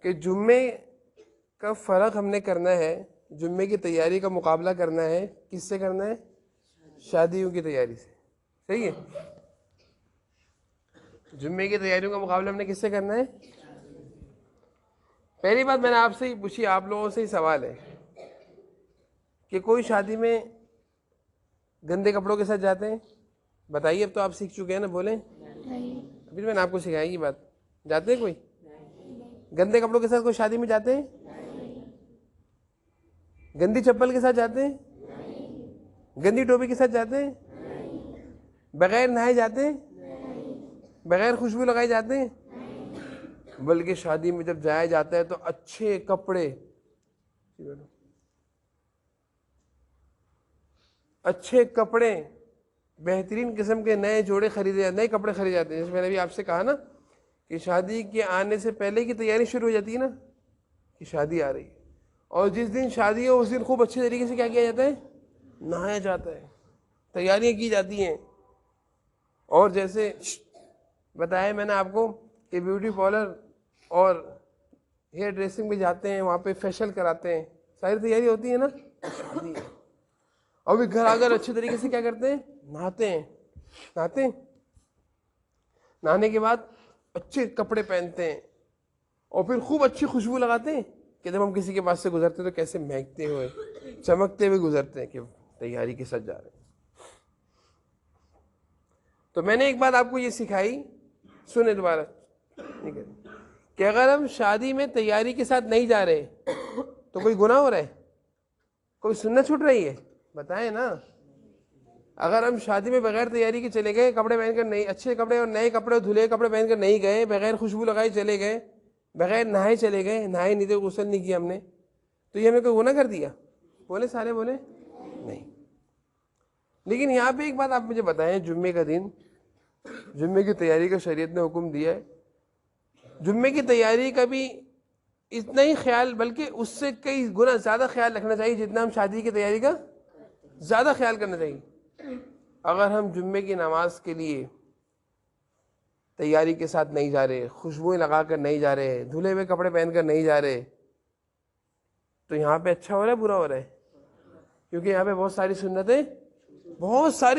کہ جمعے کا فرق ہم نے کرنا ہے، جمعے کی تیاری کا مقابلہ کرنا ہے کس سے کرنا ہے؟ شادیوں کی تیاری سے. صحیح ہے؟ جمعے کی تیاریوں کا مقابلہ ہم نے کس سے کرنا ہے؟ پہلی بات میں نے آپ سے ہی پوچھی، آپ لوگوں سے ہی سوال ہے کہ کوئی شادی میں گندے کپڑوں کے ساتھ جاتے ہیں؟ بتائیے، اب تو آپ سیکھ چکے ہیں نا، بولیں. ابھی میں نے آپ کو سکھائی یہ بات. جاتے ہیں کوئی گندے کپڑوں کے ساتھ کوئی شادی میں جاتے ہیں؟ گندی چپل کے ساتھ جاتے ہیں؟ گندی ٹوپی کے ساتھ جاتے ہیں؟ بغیر نہائے جاتے ہیں؟ بغیر خوشبو لگائے جاتے ہیں؟ بلکہ شادی میں جب جایا جاتا ہے تو اچھے کپڑے، اچھے کپڑے، بہترین قسم کے نئے جوڑے خریدے، نئے کپڑے خریدے جاتے ہیں. جیسے میں نے بھی آپ سے کہا نا کہ شادی کے آنے سے پہلے کی تیاری شروع ہو جاتی ہے نا کہ شادی آ رہی ہے، اور جس دن شادی ہو اس دن خوب اچھے طریقے سے کیا کیا جاتا ہے؟ نہایا جاتا ہے، تیاریاں کی جاتی ہیں. اور جیسے بتایا میں نے آپ کو کہ بیوٹی پارلر اور ہیئر ڈریسنگ میں جاتے ہیں، وہاں پہ فیشل کراتے ہیں، ساری تیاری ہوتی ہے نا شادی ہے. اور بھی گھر آ کر اچھے طریقے سے کیا کرتے ہیں؟ نہاتے ہیں. نہانے کے بعد اچھے کپڑے پہنتے ہیں اور پھر خوب اچھی خوشبو لگاتے ہیں کہ جب ہم کسی کے پاس سے گزرتے تو کیسے مہکتے ہوئے، چمکتے ہوئے گزرتے ہیں کہ تیاری کے ساتھ جا رہے ہیں. تو میں نے ایک بات آپ کو یہ سکھائی، سنیں دوبارہ، کہ اگر ہم شادی میں تیاری کے ساتھ نہیں جا رہے تو کوئی گناہ ہو رہا ہے؟ کوئی سنت چھوٹ رہی ہے؟ بتائیں نا. اگر ہم شادی میں بغیر تیاری کے چلے گئے، کپڑے پہن کر نہیں، اچھے کپڑے اور نئے کپڑے دھلے کپڑے پہن کر نہیں گئے، بغیر خوشبو لگائے چلے گئے، بغیر نہائے چلے گئے، نہائے نہیں تھے، غسل نہیں کیا ہم نے، تو یہ ہمیں کوئی گناہ کر دیا؟ بولے سارے بولے نہیں. لیکن یہاں پہ ایک بات آپ مجھے بتائیں، جمعے کا دن، جمعے کی تیاری کا شریعت نے حکم دیا ہے. جمعے کی تیاری کا بھی اتنا ہی خیال، بلکہ اس سے کئی گنا زیادہ خیال رکھنا چاہیے جتنا ہم شادی کی تیاری کا زیادہ خیال کرنا چاہیے. اگر ہم جمعے کی نماز کے لیے تیاری کے ساتھ نہیں جا رہے، خوشبوئیں لگا کر نہیں جا رہے، دھلے ہوئے کپڑے پہن کر نہیں جا رہے، تو یہاں پہ اچھا ہو رہا ہے برا ہو رہا ہے؟ کیونکہ یہاں پہ بہت ساری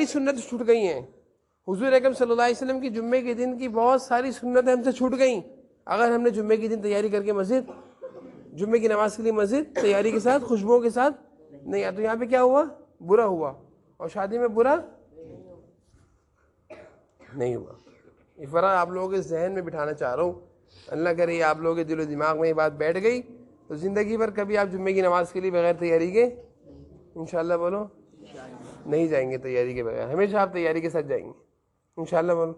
سنتیں چھوٹ گئی ہیں. حضور اکرم صلی اللہ علیہ وسلم کی جمعے کے دن کی بہت ساری سنتیں ہم سے چھوٹ گئیں. اگر ہم نے جمعے کے دن تیاری کر کے مسجد، جمعے کی نماز کے لیے مسجد تیاری کے ساتھ، خوشبوؤں کے ساتھ نہیں آیا، تو یہاں پہ کیا ہوا؟ برا ہوا. اور شادی میں برا نہیں ہوا. یہ فرق آپ لوگوں کے ذہن میں بٹھانا چاہ رہا ہوں. اللہ کرے آپ لوگوں کے دل و دماغ میں یہ بات بیٹھ گئی تو زندگی بھر کبھی آپ جمعے کی نماز کے لیے بغیر تیاری کے انشاءاللہ بولو نہیں جائیں گے. تیاری کے بغیر ہمیشہ آپ تیاری کے ساتھ جائیں گے انشاءاللہ بولو.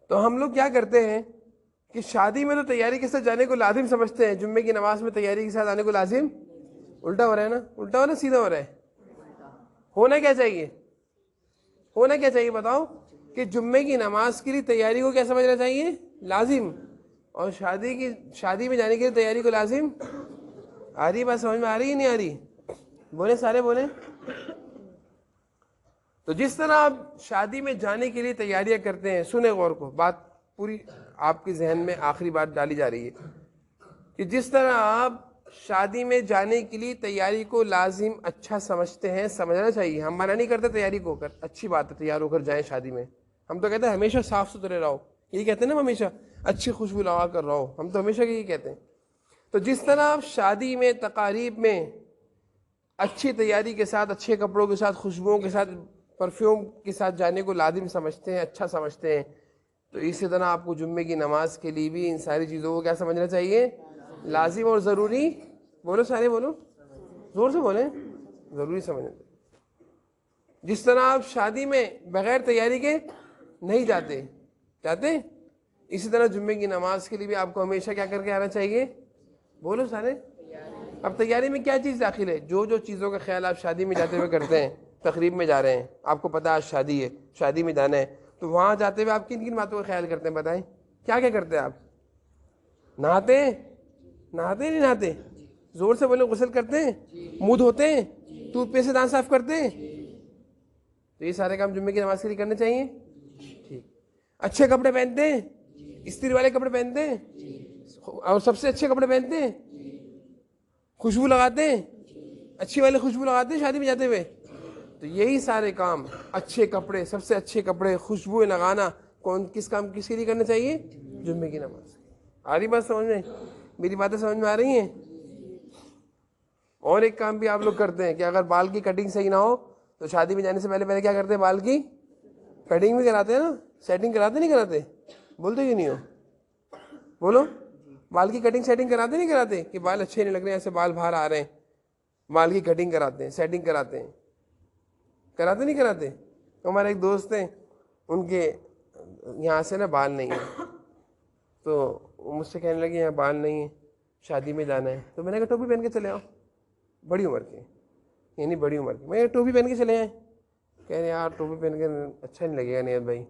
تو ہم لوگ کیا کرتے ہیں کہ شادی میں تو تیاری کے ساتھ جانے کو لازم سمجھتے ہیں، جمعے کی نماز میں تیاری کے ساتھ آنے کو لازم. الٹا ہو رہا ہے نا، الٹا ہو رہا ہے سیدھا ہو رہا ہے؟ ہونا کیا چاہیے؟ ہونا کیا چاہیے بتاؤ؟ کہ جمعے کی نماز کے لیے تیاری کو کیا سمجھنا چاہیے؟ لازم. اور شادی میں جانے کے لیے تیاری کو لازم. آ رہی بات سمجھ میں؟ آ رہی ہے نہیں آ رہی؟ بولے سارے بولیں. تو جس طرح آپ شادی میں جانے کے لیے تیاریاں کرتے ہیں، سنیں غور کو، بات پوری آپ کے ذہن میں آخری بات ڈالی جا رہی ہے کہ جس طرح آپ شادی میں جانے کے لیے تیاری کو لازم اچھا سمجھتے ہیں، سمجھنا چاہیے. ہم منع نہیں کرتے تیاری کو کر، اچھی بات ہے تیار ہو کر جائیں شادی میں. ہم تو کہتے ہیں ہمیشہ صاف ستھرے رہو، یہی کہتے ہیں نا، ہمیشہ اچھی خوشبو لگا کر رہو، ہم تو ہمیشہ یہی کہتے ہیں. تو جس طرح آپ شادی میں، تقاریب میں اچھی تیاری کے ساتھ، اچھے کپڑوں کے ساتھ، خوشبوؤں کے ساتھ، پرفیوم کے ساتھ جانے کو لازم سمجھتے ہیں، اچھا سمجھتے ہیں، تو اسی طرح آپ کو جمعے کی نماز کے لیے بھی ان ساری چیزوں کو کیا سمجھنا چاہیے؟ لازم اور ضروری. بولو سارے بولو، زور سے بولیں، ضروری سمجھنا چاہیے. جس طرح آپ شادی میں بغیر تیاری کے نہیں جاتے، اسی طرح جمعے کی نماز کے لیے بھی آپ کو ہمیشہ کیا کر کے آنا چاہیے؟ بولو سارے. اب تیاری میں کیا چیز داخل ہے؟ جو چیزوں کا خیال آپ شادی میں جاتے ہوئے کرتے ہیں. تقریب میں جا رہے ہیں، آپ کو پتہ ہے آج شادی ہے، شادی میں جانا ہے، تو وہاں جاتے ہوئے آپ کن کن باتوں کا خیال کرتے ہیں؟ بتائیں کیا کیا کرتے ہیں آپ؟ نہاتے ہیں نہیں نہاتے؟ زور سے بولے. غسل کرتے ہیں، منہ دھوتے ہیں، ٹوتھ پیسٹ سے دانت صاف کرتے ہیں. تو یہ سارے کام جمعے کی نماز کے لیے کرنے چاہیے. ٹھیک. اچھے کپڑے پہنتے ہیں، استری والے کپڑے پہنتے ہیں اور سب سے اچھے کپڑے پہنتے ہیں, خوشبو لگاتے ہیں, اچھی والے خوشبو لگاتے ہیں شادی میں جاتے ہوئے. تو یہی سارے کام, اچھے کپڑے, سب سے اچھے کپڑے, خوشبوئیں لگانا, کس کام کس کے لیے کرنا چاہیے؟ جمعے کی نماز. آ رہی بات سمجھ میں؟ میری باتیں سمجھ میں آ رہی ہیں؟ اور ایک کام بھی آپ لوگ کرتے ہیں کہ اگر بال کی کٹنگ صحیح نہ ہو تو شادی میں جانے سے پہلے کیا کرتے ہیں؟ بال کی کٹنگ بھی کراتے ہیں نا, سیٹنگ کراتے نہیں کراتے؟ بولتے کیوں نہیں ہو؟ بولو. بال کی کٹنگ سیٹنگ کراتے نہیں کراتے کہ بال اچھے نہیں لگ رہے ہیں, ایسے بال باہر آ رہے ہیں, بال کی کٹنگ کراتے ہیں, سیٹنگ کراتے ہیں, کراتے نہیں کراتے؟ ہمارے ایک دوست ہیں, ان کے یہاں سے نا بال نہیں ہے, تو وہ مجھ سے کہنے لگے یہاں بال نہیں ہے, شادی میں جانا ہے. تو میں نے کہا ٹوپی پہن کے چلے آؤ, بڑی عمر کے, یعنی بڑی عمر کے. میں ٹوپی پہن کے چلے آئے. کہہ رہے یار ٹوپی پہن کے اچھا نہیں لگے گا نیت بھائی.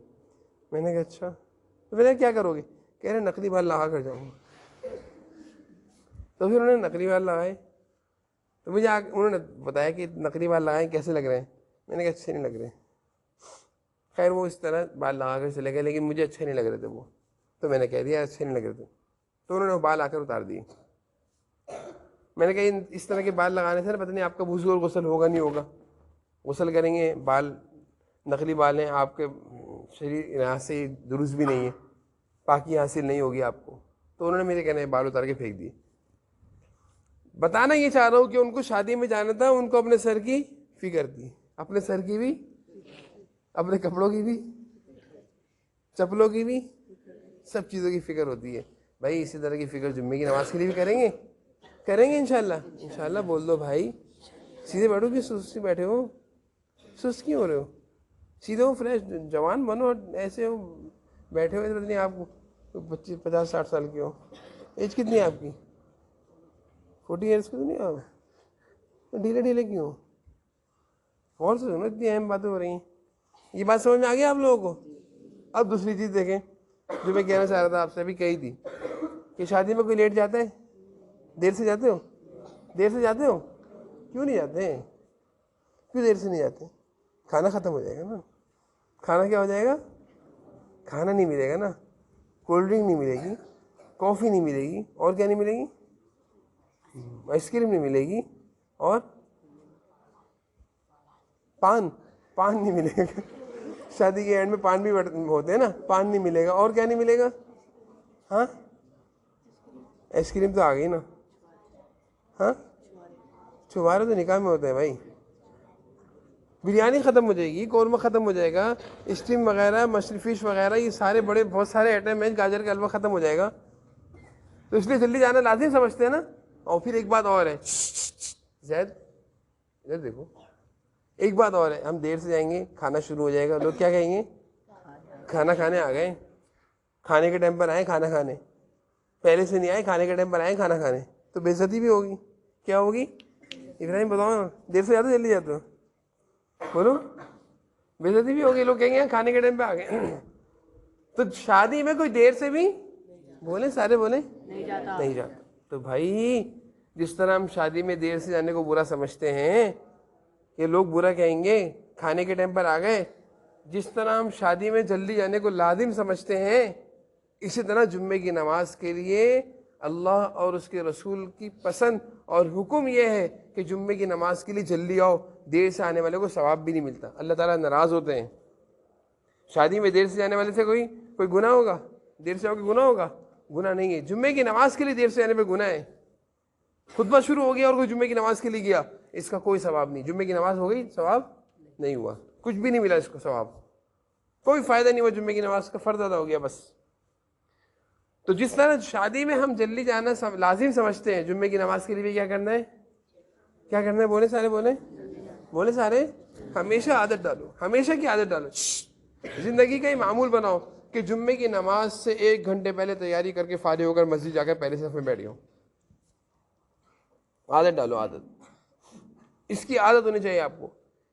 میں نے کہا اچھا. تو میں نے کیا کرو گے؟ کہہ رہے نقلی بال لگا کر جاؤں. تو پھر انہوں نے نقلی بال لگائے. تو مجھے انہوں نے بتایا کہ نقلی بال لگائیں کیسے لگ رہے ہیں. میں نے کہا اچھے نہیں لگ رہے. خیر وہ اس طرح بال لگا کر چلے گئے, لیکن مجھے اچھے نہیں لگ رہے تھے وہ. تو میں نے کہہ دیا اچھے نہیں لگ رہے تھے. تو انہوں نے وہ بال آ کر اتار دیے. میں نے کہا اس طرح کے بال لگانے سے نا پتہ نہیں آپ کا وضو اور غسل ہوگا نہیں ہوگا. غسل کریں گے, بال نقلی بال ہیں, آپ کے شریر یہاں سے درست بھی نہیں ہے, پاکی حاصل نہیں ہوگی آپ کو. تو انہوں نے میرے کہنے بال اتار کے پھینک دیے. بتانا یہ چاہ رہا ہوں کہ ان کو شادی میں جانا تھا, ان کو اپنے سر کی فکر تھی, اپنے سر کی بھی, اپنے کپڑوں کی بھی, چپلوں کی بھی, سب چیزوں کی فکر ہوتی ہے. بھائی اسی طرح کی فکر جمعے کی نماز کے لیے بھی کریں گے, کریں گے انشاءاللہ. انشاءاللہ بول دو بھائی. سیدھے بیٹھو کہ سستی بیٹھے ہو, سست کیوں ہو رہے ہو؟ سیدھے ہو, فریش جوان بنو. ایسے ہو بیٹھے ہوئے نہیں, آپ 50-60 سال کے ہو. ایج کتنی ہے آپ کی؟ 40 ایئرس کی تو نہیں آپ؟ ڈھیلے ڈھیلے کیوں؟ اور سے سنو, اتنی اہم باتیں ہو رہی ہیں. یہ بات سمجھ میں آ گئی آپ لوگوں کو؟ اب دوسری چیز دیکھیں جو میں کہنا چاہ رہا تھا آپ سے, ابھی کہی تھی کہ شادی میں کوئی لیٹ جاتا ہے؟ دیر سے جاتے ہو؟ دیر سے جاتے ہو؟ کیوں نہیں جاتے ہیں؟ کیوں دیر سے نہیں جاتے؟ کھانا ختم ہو جائے گا نا. کھانا کیا ہو جائے گا؟ کھانا نہیں ملے گا نا, کولڈ ڈرنک نہیں ملے گی, کافی نہیں ملے گی, اور کیا نہیں ملے گی؟ آئس کریم نہیں ملے گی, اور پان نہیں ملے گا. شادی کے اینڈ میں پان بھی ہوتے ہیں نا, پان نہیں ملے گا. اور کیا نہیں ملے گا؟ ہاں آئس کریم تو آ گئی نا. ہاں چھوارے تو نکاح میں ہوتے ہیں بھائی. بریانی ختم ہو جائے گی, قورمہ ختم ہو جائے گا, اسٹیم وغیرہ, مچھلی فش وغیرہ, یہ سارے بہت سارے آئٹم ہیں. گاجر کا حلوہ ختم ہو جائے گا. تو اس لیے جلدی جانا لازم سمجھتے ہیں نا. اور پھر ایک بات اور ہے, زید ادھر دیکھو, ایک بات اور ہے, ہم دیر سے جائیں گے, کھانا شروع ہو جائے گا, لوگ کیا کہیں گے؟ کھانا کھانے آ گئے, کھانے کے ٹائم پر آئے کھانا کھانے, پہلے سے نہیں آئے, کھانے کے ٹائم پر آئے کھانا کھانے. تو بے عزتی بھی ہوگی. کیا ہوگی؟ ابراہیم بتاؤ نا, دیر سے جاتے ہو جلدی جاتے ہو؟ بولو. بے عزتی بھی ہوگی, لوگ کہیں گے کھانے کے ٹائم پہ آ گئے. تو شادی میں کوئی دیر سے بھی, بولیں سارے بولیں, نہیں جاتا. تو بھائی جس طرح ہم شادی میں دیر سے جانے کو برا سمجھتے ہیں, یہ لوگ برا کہیں گے کھانے کے ٹائم پر آ گئے, جس طرح ہم شادی میں جلدی جانے کو لازم سمجھتے ہیں, اسی طرح جمعے کی نماز کے لیے اللہ اور اس کے رسول کی پسند اور حکم یہ ہے کہ جمعے کی نماز کے لیے جلدی آؤ. دیر سے آنے والے کو ثواب بھی نہیں ملتا, اللہ تعالیٰ ناراض ہوتے ہیں. شادی میں دیر سے جانے والے سے کوئی گناہ ہوگا؟ دیر سے آؤ کے گناہ ہوگا؟ گناہ نہیں ہے. جمعے کی نماز کے لیے دیر سے جانے پہ گناہ ہے. خطبہ شروع ہو گیا اور کوئی جمعے کی نماز کے لیے گیا, اس کا کوئی ثواب نہیں. جمعے کی نماز ہو گئی, ثواب نہیں ہوا, کچھ بھی نہیں ملا اس کو ثواب, کوئی فائدہ نہیں ہوا. جمعے کی نماز کا فرض ادا ہو گیا بس. تو جس طرح شادی میں ہم جلدی جانا لازم سمجھتے ہیں, جمعے کی نماز کے لیے بھی کیا کرنا ہے؟ کیا کرنا ہے؟ بولے سارے, بولے سارے. ہمیشہ عادت ڈالو, ہمیشہ کی عادت ڈالو, زندگی کا ہی معمول بناؤ کہ جمعے کی نماز سے 1 گھنٹے پہلے تیاری کر کے فارغ ہو کر مسجد جا کر پہلے صف میں بیٹھ جاؤ. عادت ڈالو, عادت. اس کی عادت ہونی چاہیے آپ کو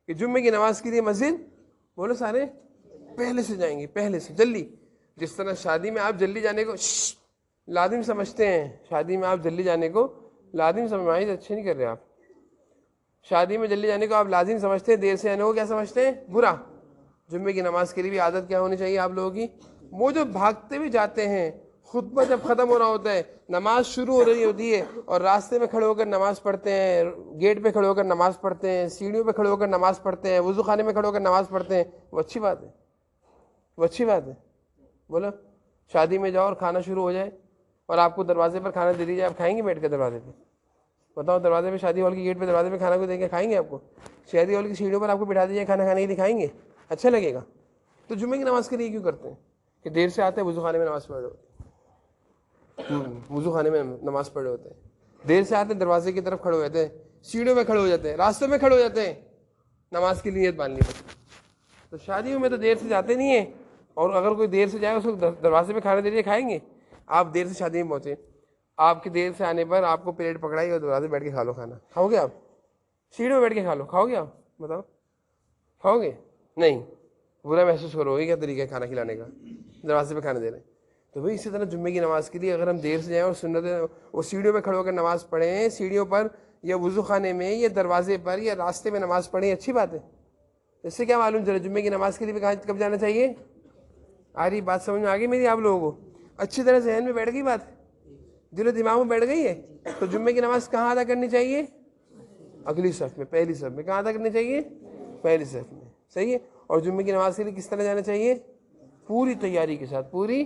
کہ جمعے کی نماز کے لیے مسجد, بولو سارے, پہلے سے جائیں گے, پہلے سے جلدی. جس طرح شادی میں آپ جلدی جانے کو لازم سمجھتے ہیں, شادی میں آپ جلدی جانے کو لازم سمجھتے, اچھے نہیں کر رہے آپ. شادی میں جلدی جانے کو آپ لازم سمجھتے ہیں, دیر سے جانے کو کیا سمجھتے ہیں؟ برا. جمعے کی نماز کے لیے بھی عادت کیا ہونی چاہیے آپ لوگوں کی؟ وہ جو بھاگتے ہوئے جاتے ہیں، خطبہ جب ختم ہو رہا ہوتا ہے، نماز شروع ہو رہی ہوتی ہے اور راستے میں کھڑے ہو کر نماز پڑھتے ہیں، گیٹ پہ کھڑے ہو کر نماز پڑھتے ہیں، سیڑھیوں پہ کھڑے ہو کر نماز پڑھتے ہیں، وضو خانے میں کھڑے ہو کر نماز پڑھتے ہیں، وہ اچھی بات ہے، وہ اچھی بات ہے. بولا شادی میں جاؤ اور کھانا شروع ہو جائے اور آپ کو دروازے پر کھانا دے دیجیے، آپ کھائیں گے بیٹھ کے دروازے پہ؟ بتاؤ، دروازے پہ شادی ہال کی گیٹ پہ دروازے پہ کھانا کو دیں گے، کھائیں گے؟ آپ کو شادی ہال کی سیڑھیوں پر آپ کو بٹھا دیجیے کھانا کھانے کے لیے، کھائیں گے؟ اچھا لگے گا؟ تو جمعے کی نماز کے لیے کیوں کرتے ہیں کہ دیر سے آتے ہیں وضو خانے میں نماز پڑھ رہے ہوتے ہیں، وضو خانے میں نماز پڑھ رہے ہوتے ہیں، دیر سے آتے ہیں دروازے کی طرف کھڑے ہو جاتے ہیں، سیڑھیوں میں کھڑے ہو جاتے ہیں، راستوں میں کھڑے ہو جاتے ہیں، نماز کی نیت باندھ لی بس. تو شادیوں میں تو دیر سے جاتے نہیں ہیں، اور اگر کوئی دیر سے جائے اس کو دروازے پہ کھانا دے دیجیے، کھائیں گے؟ آپ دیر سے شادی میں پہنچے، آپ کی دیر سے آنے پر آپ کو پلیٹ پکڑائی اور دروازے بیٹھ کے کھا لو کھانا، کھاؤ گے آپ؟ سیڑھیوں میں بیٹھ کے کھا لو، کھاؤ گے آپ؟ بتاؤ کھاؤ گے؟ نہیں، برا محسوس کرو گے. کیا طریقہ ہے کھانا کھلانے کا؟ دروازے پہ کھانا دے رہے ہیں. تو بھائی اسی طرح جمعے کی نماز کے لیے اگر ہم دیر سے جائیں اور سنت وہ سیڑھیوں پہ کھڑے ہو کر نماز پڑھیں، سیڑھیوں پر یا وضو خانے میں یا دروازے پر یا راستے میں نماز پڑھیں، اچھی بات ہے. اس سے کیا معلوم چلے جمعے کی نماز کے لیے بھی کب جانا چاہیے؟ آ رہی بات سمجھ میں آ گئی میری آپ لوگوں کو؟ اچھی طرح ذہن میں بیٹھ گئی بات، دل و دماغ میں بیٹھ گئی ہے؟ تو جمعے کی نماز کہاں ادا کرنی چاہیے؟ اگلی صف میں، پہلی صف میں. کہاں ادا کرنی چاہیے؟ پہلی صف میں. صحیح ہے. اور جمعے کی نماز کے لیے کس طرح جانا چاہیے؟ پوری تیاری کے ساتھ، پوری